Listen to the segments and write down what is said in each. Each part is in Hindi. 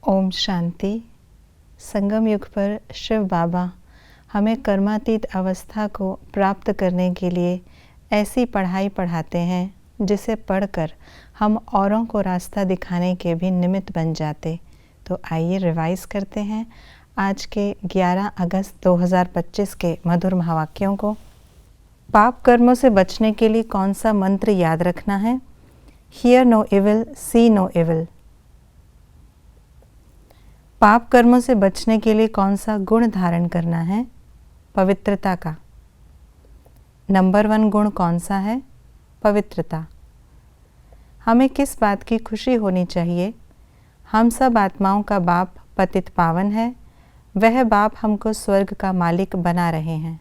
ओम शांति। संगम युग पर शिव बाबा हमें कर्मातीत अवस्था को प्राप्त करने के लिए ऐसी पढ़ाई पढ़ाते हैं जिसे पढ़कर हम औरों को रास्ता दिखाने के भी निमित्त बन जाते। तो आइए रिवाइज करते हैं आज के 11 अगस्त 2025 के मधुर महावाक्यों को। पाप कर्मों से बचने के लिए कौन सा मंत्र याद रखना है? Hear no evil, see no evil. पाप कर्मों से बचने के लिए कौन सा गुण धारण करना है? पवित्रता का। नंबर 1 गुण कौन सा है? पवित्रता। हमें किस बात की खुशी होनी चाहिए? हम सब आत्माओं का बाप पतित पावन है, वह बाप हमको स्वर्ग का मालिक बना रहे हैं।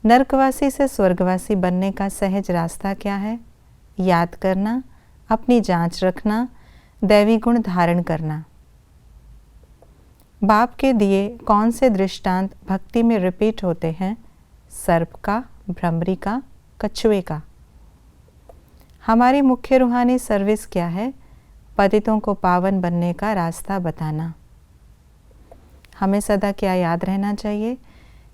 नरकवासी से स्वर्गवासी बनने का सहज रास्ता क्या है? याद करना, अपनी जांच रखना, दैवी गुण धारण करना। बाप के दिए कौन से दृष्टांत भक्ति में रिपीट होते हैं? सर्प का, भ्रमरी का, कछुए का। हमारी मुख्य रूहानी सर्विस क्या है? पतितों को पावन बनने का रास्ता बताना। हमें सदा क्या याद रहना चाहिए?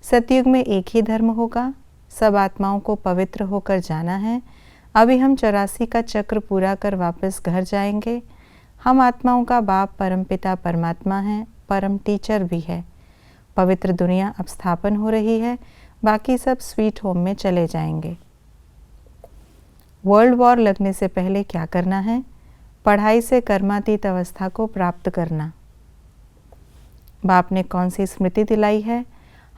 सतयुग में एक ही धर्म होगा, सब आत्माओं को पवित्र होकर जाना है। अभी हम 84 का चक्र पूरा कर वापस घर जाएंगे। हम आत्माओं का बाप परमपिता परमात्मा है, परम टीचर भी है। पवित्र दुनिया अब स्थापन हो रही है, बाकी सब स्वीट होम में चले जाएंगे। वर्ल्ड वॉर लगने से पहले क्या करना है? पढ़ाई से कर्मातीत अवस्था को प्राप्त करना। बाप ने कौन सी स्मृति दिलाई है?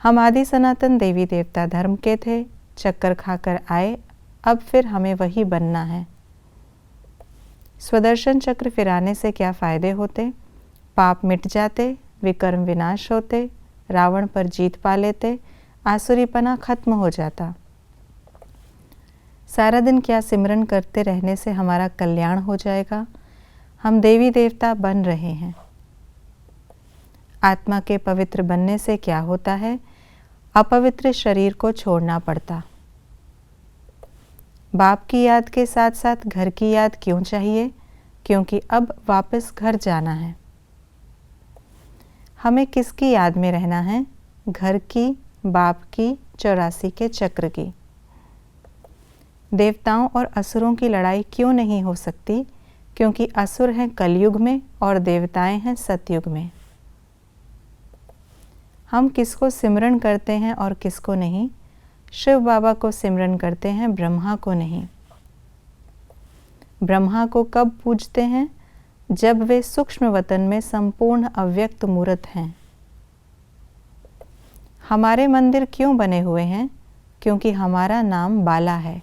हम आदि सनातन देवी देवता धर्म के थे, चक्कर खाकर आए, अब फिर हमें वही बनना है। स्वदर्शन चक्र फिराने से क्या फायदे होते? पाप मिट जाते, विकर्म विनाश होते, रावण पर जीत पा लेते, आसुरीपना खत्म हो जाता। सारा दिन क्या सिमरन करते रहने से हमारा कल्याण हो जाएगा? हम देवी देवता बन रहे हैं। आत्मा के पवित्र बनने से क्या होता है? अपवित्र शरीर को छोड़ना पड़ता। बाप की याद के साथ साथ घर की याद क्यों चाहिए? क्योंकि अब वापस घर जाना है। हमें किसकी याद में रहना है? घर की, बाप की, 84 के चक्र की। देवताओं और असुरों की लड़ाई क्यों नहीं हो सकती? क्योंकि असुर हैं कलयुग में और देवताएं हैं सतयुग में। हम किसको सिमरन करते हैं और किसको नहीं? शिव बाबा को सिमरन करते हैं, ब्रह्मा को नहीं। ब्रह्मा को कब पूजते हैं? जब वे सूक्ष्म वतन में संपूर्ण अव्यक्त मूर्त हैं। हमारे मंदिर क्यों बने हुए हैं? क्योंकि हमारा नाम बाला है।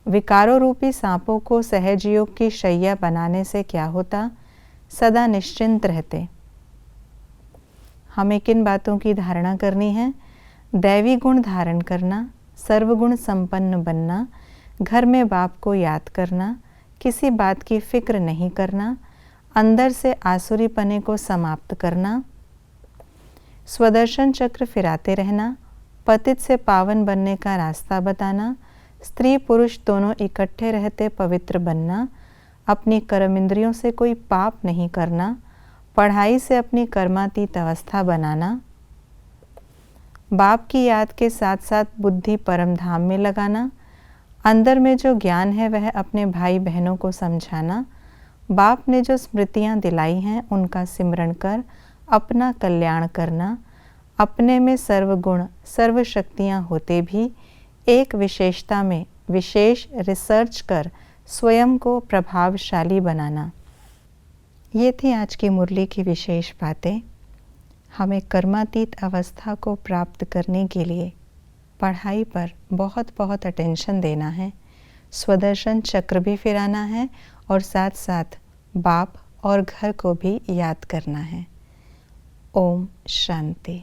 विकारों रूपी सांपों को सहज योग की शैया बनाने से क्या होता? सदा निश्चिंत रहते। हमें किन बातों की धारणा करनी है? दैवी गुण धारण करना, सर्वगुण संपन्न बनना, घर में बाप को याद करना, किसी बात की फिक्र नहीं करना, अंदर से आसुरीपने को समाप्त करना, स्वदर्शन चक्र फिराते रहना, पतित से पावन बनने का रास्ता बताना, स्त्री पुरुष दोनों इकट्ठे रहते पवित्र बनना, अपनी कर्म इंद्रियों से कोई पाप नहीं करना, पढ़ाई से अपनी कर्मातीत अवस्था बनाना, बाप की याद के साथ साथ बुद्धि परम धाम में लगाना, अंदर में जो ज्ञान है वह अपने भाई बहनों को समझाना, बाप ने जो स्मृतियाँ दिलाई हैं उनका सिमरण कर अपना कल्याण करना, अपने में सर्वगुण सर्व शक्तियाँ होते भी एक विशेषता में विशेष रिसर्च कर स्वयं को प्रभावशाली बनाना। ये थी आज की मुरली की विशेष बातें। हमें कर्मातीत अवस्था को प्राप्त करने के लिए पढ़ाई पर बहुत बहुत अटेंशन देना है, स्वदर्शन चक्र भी फिराना है और साथ साथ बाप और घर को भी याद करना है। ओम शांति।